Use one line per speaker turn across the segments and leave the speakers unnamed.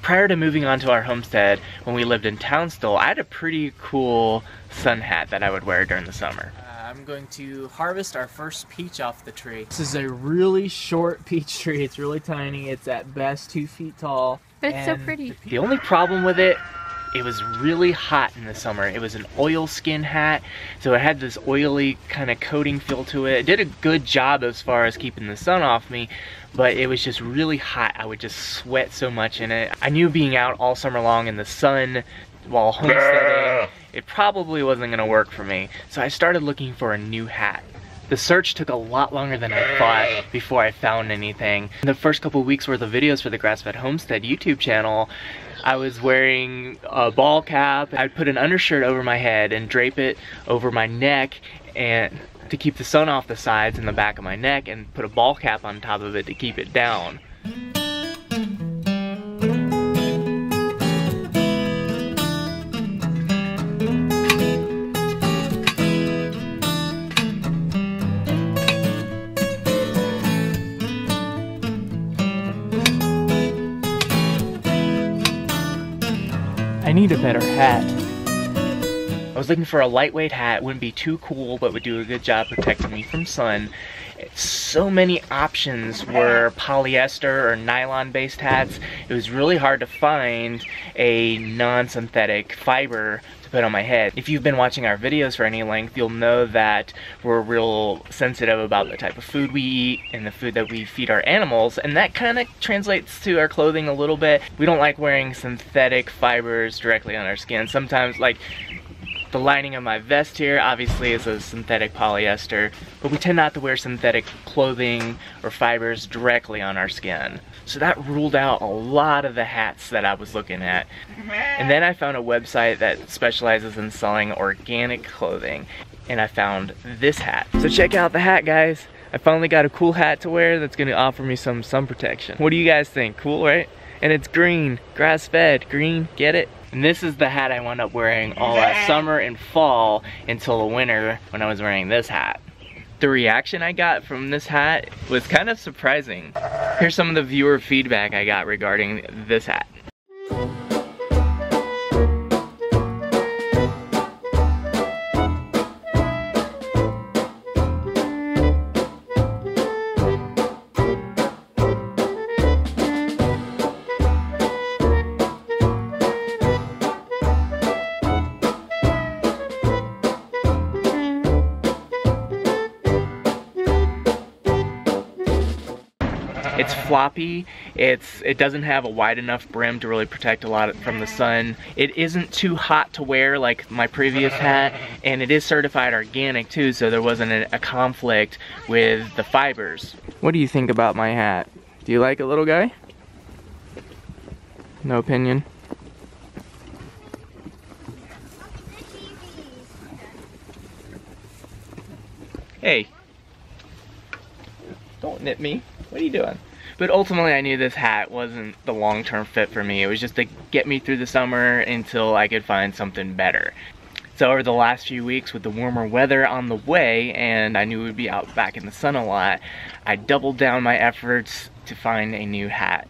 Prior to moving on to our homestead, when we lived in Townsville, I had a pretty cool sun hat that I would wear during the summer. I'm going to harvest our first peach off the tree. This is a really short peach tree. It's really tiny. It's at best 2 feet tall.
But it's so pretty.
The only problem with it, it was really hot in the summer. It was an oil skin hat, so it had this oily kind of coating feel to it. It did a good job as far as keeping the sun off me, but it was just really hot. I would just sweat so much in it. I knew being out all summer long in the sun while homesteading, it probably wasn't gonna work for me. So I started looking for a new hat. The search took a lot longer than I thought before I found anything. In the first couple weeks worth of videos for the Grass-Fed Homestead YouTube channel, I was wearing a ball cap. I'd put an undershirt over my head and drape it over my neck and to keep the sun off the sides and the back of my neck, and put a ball cap on top of it to keep it down. I need a better hat. I was looking for a lightweight hat, wouldn't be too cool, but would do a good job protecting me from sun. So many options were polyester or nylon based hats. It was really hard to find a non-synthetic fiber to put on my head. If you've been watching our videos for any length, you'll know that we're real sensitive about the type of food we eat and the food that we feed our animals, and that kind of translates to our clothing a little bit. We don't like wearing synthetic fibers directly on our skin. Sometimes, like, the lining of my vest here obviously is a synthetic polyester, but we tend not to wear synthetic clothing or fibers directly on our skin. So that ruled out a lot of the hats that I was looking at. And then I found a website that specializes in selling organic clothing, and I found this hat. So check out the hat, guys. I finally got a cool hat to wear that's gonna offer me some sun protection. What do you guys think? Cool, right? And it's green, grass-fed, green, get it? And this is the hat I wound up wearing all last summer and fall until the winter when I was wearing this hat. The reaction I got from this hat was kind of surprising. Here's some of the viewer feedback I got regarding this hat. It's floppy, it doesn't have a wide enough brim to really protect a lot from the sun. It isn't too hot to wear like my previous hat, and it is certified organic too, so there wasn't a conflict with the fibers. What do you think about my hat? Do you like it, little guy? No opinion? Hey, don't nip me. What are you doing? But ultimately I knew this hat wasn't the long-term fit for me. It was just to get me through the summer until I could find something better. So over the last few weeks with the warmer weather on the way, and I knew we'd be out back in the sun a lot, I doubled down my efforts to find a new hat.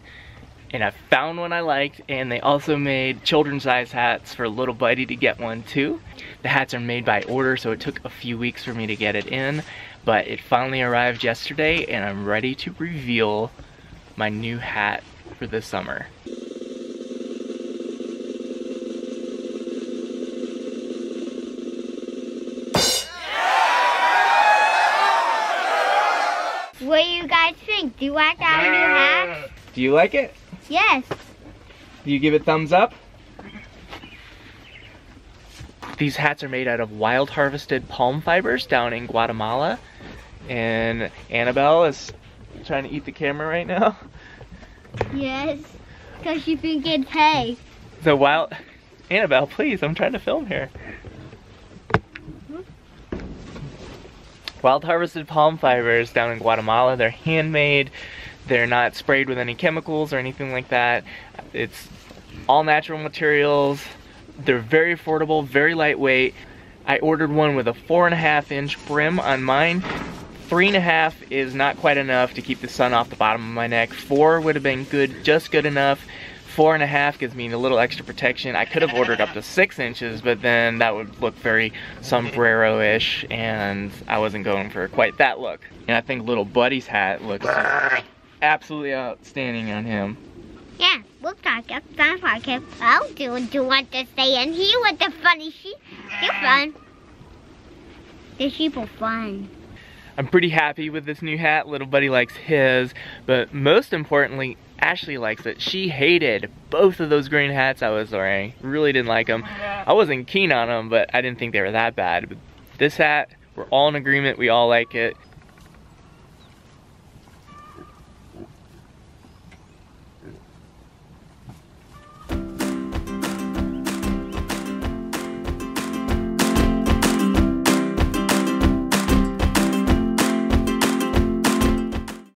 And I found one I liked, and they also made children's size hats for little buddy to get one too. The hats are made by order, so it took a few weeks for me to get it in, but it finally arrived yesterday, and I'm ready to reveal my new hat for this summer.
What do you guys think? Do you like our new hat?
Do you like it?
Yes.
Do you give it thumbs up? These hats are made out of wild harvested palm fibers down in Guatemala. And Annabelle is trying to eat the camera right now.
Yes, because you think it's hay.
So wild, Annabelle, please, I'm trying to film here. Wild harvested palm fibers down in Guatemala. They're handmade. They're not sprayed with any chemicals or anything like that. It's all natural materials. They're very affordable, very lightweight. I ordered one with a 4.5 inch brim on mine. 3.5 is not quite enough to keep the sun off the bottom of my neck. 4 would have been good, just good enough 4.5 gives me a little extra protection. I could have ordered up to 6 inches, but then that would look very sombrero-ish, and I wasn't going for quite that look. And I think little Buddy's hat looks absolutely outstanding on him.
Yeah, looks like it, sounds like it. Oh, do you want to stay in here with the funny sheep? You're fun. The sheep are fun.
I'm pretty happy with this new hat. Little Buddy likes his, but most importantly, Ashley likes it. She hated both of those green hats I was wearing. Really didn't like them. I wasn't keen on them, but I didn't think they were that bad. But this hat, we're all in agreement. We all like it.